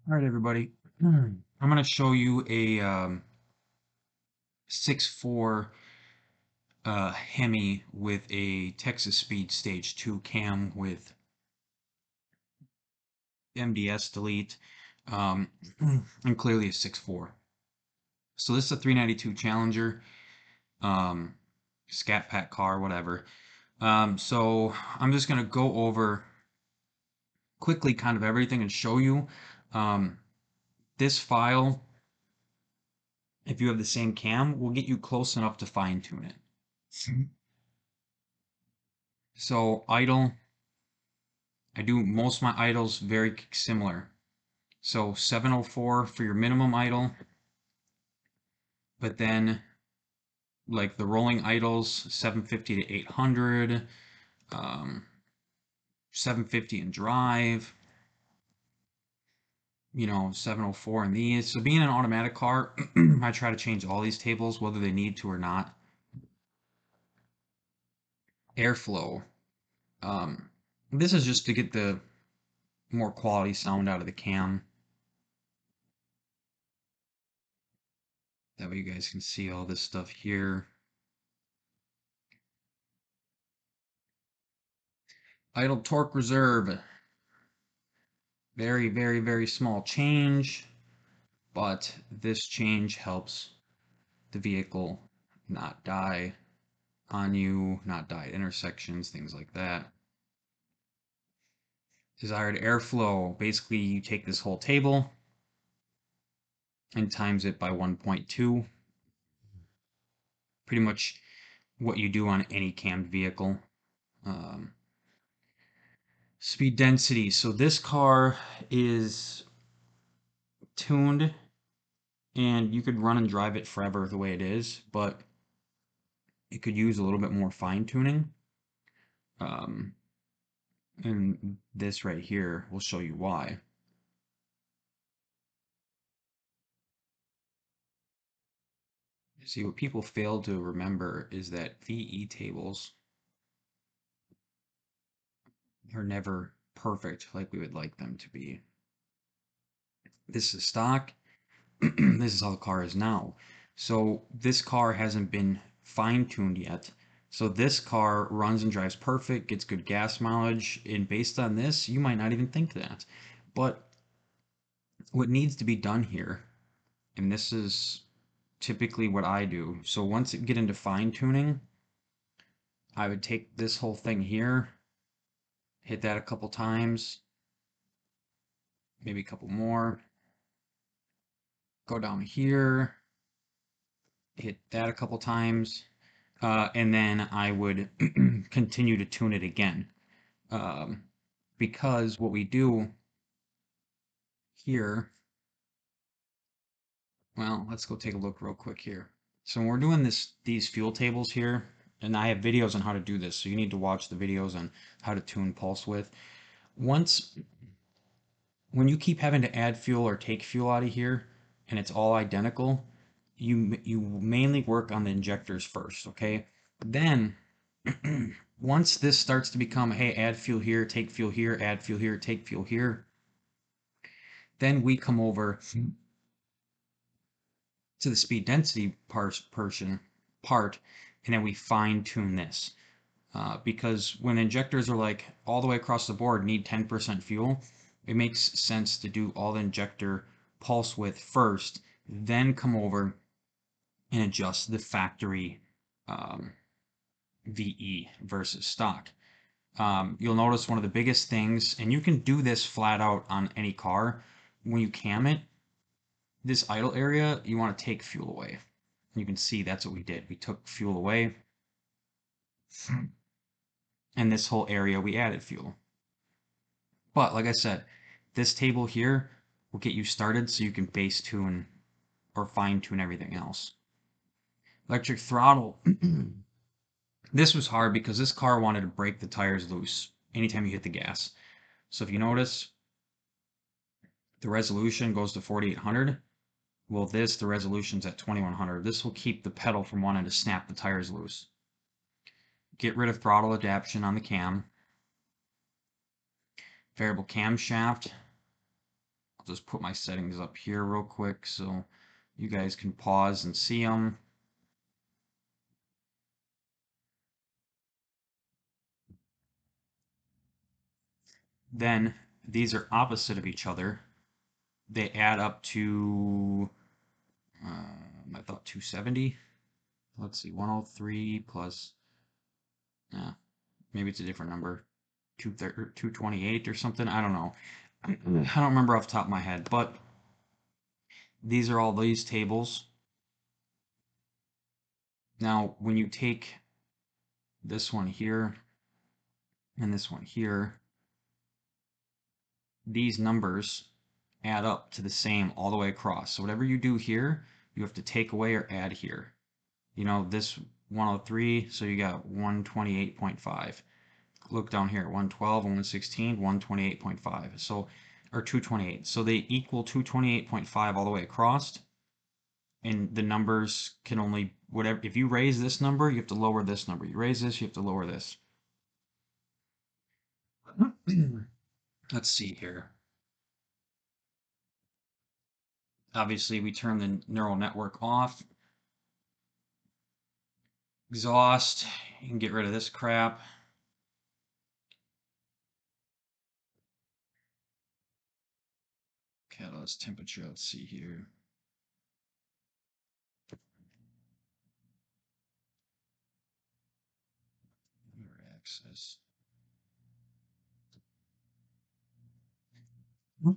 All right, everybody. I'm going to show you a 6.4 hemi with a Texas Speed Stage 2 cam with MDS delete and clearly a 6.4. So this is a 392 Challenger, Scat Pack car, whatever. So I'm just going to go over quickly kind of everything and show you um, this file. If you have the same cam, will get you close enough to fine tune it. So idle, I do most of my idles very similar. So 704 for your minimum idle, but then like the rolling idles, 750 to 800, 750 in drive, 704 in these. So being an automatic car, I try to change all these tables, whether they need to or not. Airflow. Um, this is just to get the more quality sound out of the cam. That way you guys can see all this stuff here. Idle torque reserve. Very, very, very small change, but this change helps the vehicle not die on you, not die at intersections, things like that. Desired airflow. Basically, you take this whole table and times it by 1.2. Pretty much what you do on any cammed vehicle. Speed density. So this car is tuned and you could run and drive it forever the way it is, but it could use a little bit more fine tuning. And this right here will show you why. See, what people fail to remember is that VE tables are never perfect like we would like them to be. This is stock. This is how the car is now. So this car hasn't been fine-tuned yet. So this car runs and drives perfect, gets good gas mileage, and based on this, you might not even think that. But what needs to be done here, and this is typically what I do. So once it get into fine tuning, I would take this whole thing here, hit that a couple times, maybe a couple more, go down here, hit that a couple times, and then I would continue to tune it again. Because what we do here, well, let's go take a look real quick here. So when we're doing these fuel tables here, and I have videos on how to do this, so you need to watch the videos on how to tune pulse width. When you keep having to add fuel or take fuel out of here, and it's all identical, you mainly work on the injectors first, okay? Then once this starts to become, hey, add fuel here, take fuel here, add fuel here, take fuel here, then we come over to the speed density part, and then we fine tune this. Because when injectors are like all the way across the board need 10% fuel, it makes sense to do all the injector pulse width first, then come over and adjust the factory VE versus stock. You'll notice one of the biggest things, and you can do this flat out on any car, when you cam it, this idle area, you want to take fuel away. You can see that's what we did. We took fuel away, and this whole area we added fuel. But like I said, this table here will get you started so you can base tune or fine tune everything else. Electric throttle. This was hard because this car wanted to break the tires loose anytime you hit the gas. So if you notice, the resolution goes to 4800. Well, the resolution's at 2100. This will keep the pedal from wanting to snap the tires loose. Get rid of throttle adaptation on the cam. Variable camshaft. I'll just put my settings up here real quick so you guys can pause and see them. Then these are opposite of each other. They add up to, I thought 270. Let's see, 103 plus, maybe it's a different number, 228 or something. I don't know. I don't remember off the top of my head, but these are all these tables. Now, when you take this one here and this one here, these numbers add up to the same all the way across. So whatever you do here, you have to take away or add here. You know, this 103, so you got 128.5. Look down here, 112, 116, 128.5. So, or 228. So they equal 228.5 all the way across. And the numbers can only, whatever, if you raise this number, you have to lower this number. You raise this, you have to lower this. Let's see here. Obviously, we turn the neural network off. Exhaust, you can get rid of this crap. Catalyst temperature, let's see here. Access. Not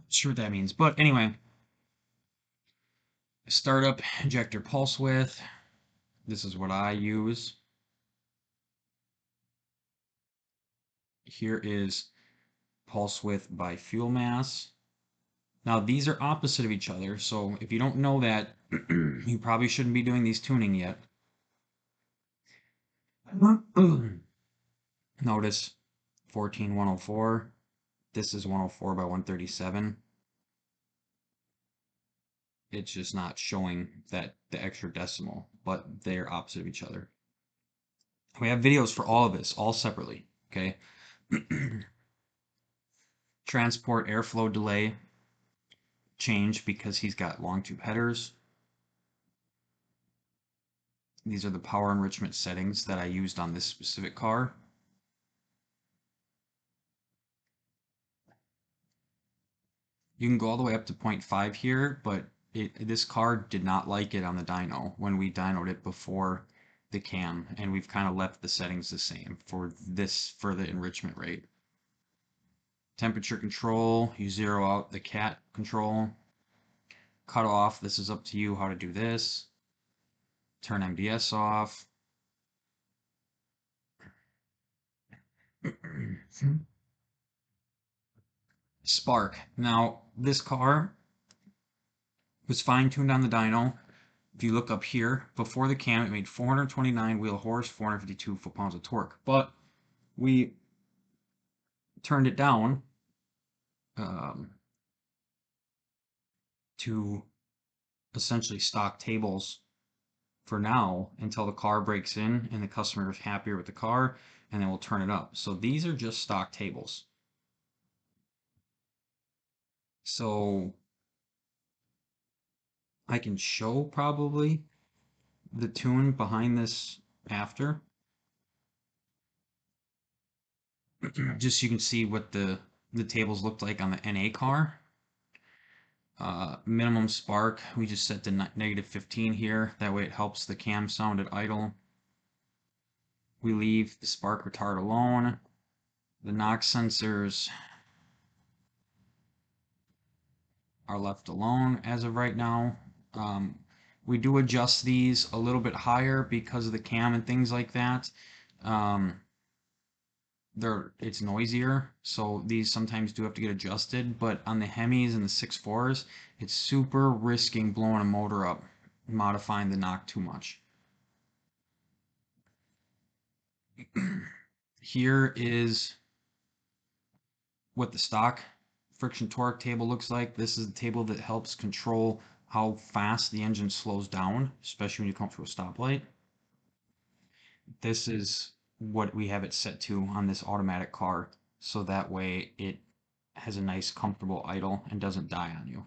sure what that means, but anyway. Startup injector pulse width. This is what I use. Here is pulse width by fuel mass. Now these are opposite of each other, so if you don't know that, you probably shouldn't be doing these tuning yet. Notice 14104. This is 104 by 137. It's just not showing that the extra decimal, but they're opposite of each other. We have videos for all of this, all separately, okay? Transport airflow delay change because he's got long tube headers. These are the power enrichment settings that I used on this specific car. You can go all the way up to 0.5 here, but this car did not like it on the dyno when we dynoed it before the cam, and we've kind of left the settings the same for the enrichment rate. Temperature control, you zero out the cat control. Cut off, this is up to you how to do this. Turn MDS off. Spark. Now, this car was fine-tuned on the dyno. If you look up here, before the cam, it made 429 wheel horse, 452 foot-pounds of torque. But we turned it down to essentially stock tables for now until the car breaks in and the customer is happier with the car, and then we'll turn it up. So these are just stock tables. So I can show probably the tune behind this after. Just so you can see what the tables looked like on the NA car. Minimum spark, we just set to negative 15 here. That way it helps the cam sound at idle. We leave the spark retard alone. The knock sensors are left alone as of right now. We do adjust these a little bit higher because of the cam and things like that. It's noisier, so these sometimes do have to get adjusted, but on the Hemis and the 6.4s, it's super risking blowing a motor up, modifying the knock too much. Here is what the stock friction torque table looks like. This is the table that helps control how fast the engine slows down, especially when you come through a stoplight. This is what we have it set to on this automatic car, so that way it has a nice comfortable idle and doesn't die on you.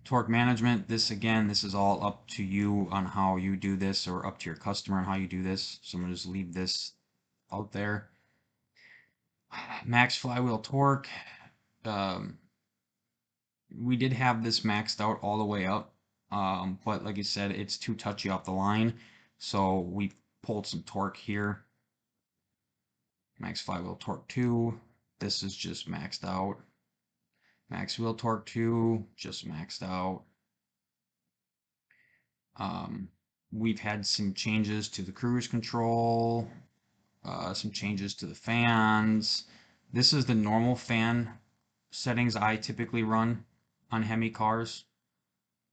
Torque management, this again, this is all up to you on how you do this, or up to your customer on how you do this. So I'm going to just leave this out there. Max flywheel torque. We did have this maxed out all the way up, but like I said, it's too touchy off the line. So we pulled some torque here. Max flywheel torque 2. This is just maxed out. Max wheel torque 2, just maxed out. We've had some changes to the cruise control, some changes to the fans. This is the normal fan settings I typically run on Hemi cars.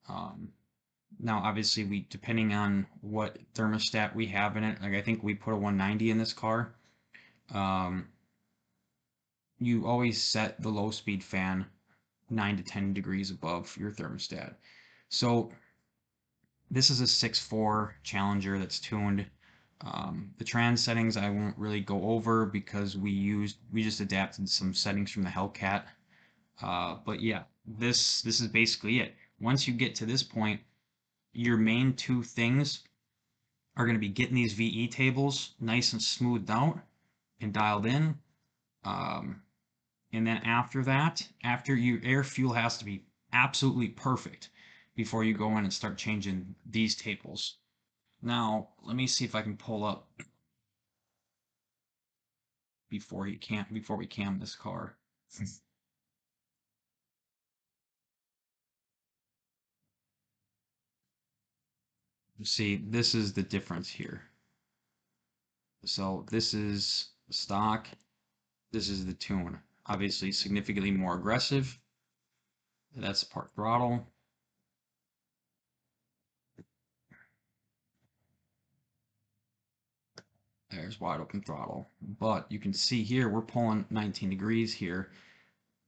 Now, obviously, depending on what thermostat we have in it, like I think we put a 190 in this car. You always set the low speed fan 9 to 10 degrees above your thermostat. So this is a 6.4 Challenger that's tuned. The trans settings I won't really go over because we just adapted some settings from the Hellcat. But yeah, this is basically it. Once you get to this point, your main two things are going to be getting these VE tables nice and smoothed out and dialed in. And then after that, after your air fuel has to be absolutely perfect before you go in and start changing these tables. Now, let me see if I can pull up before we cam this car. See, this is the difference here. So this is stock, this is the tune. Obviously significantly more aggressive. That's part throttle. There's wide open throttle. But you can see here, we're pulling 19 degrees here.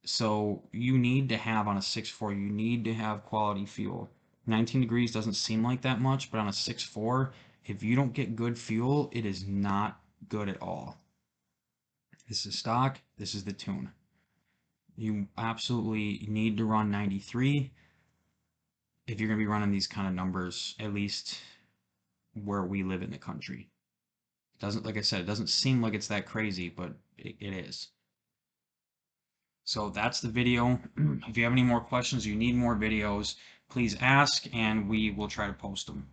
So you need to have on a 6.4, you need to have quality fuel. 19 degrees doesn't seem like that much, but on a 6.4, if you don't get good fuel, it is not good at all. This is stock, this is the tune. You absolutely need to run 93 if you're going to be running these kind of numbers, at least where we live in the country. It doesn't, like I said, it doesn't seem like it's that crazy, but it is. So that's the video. If you have any more questions, you need more videos, please ask and we will try to post them.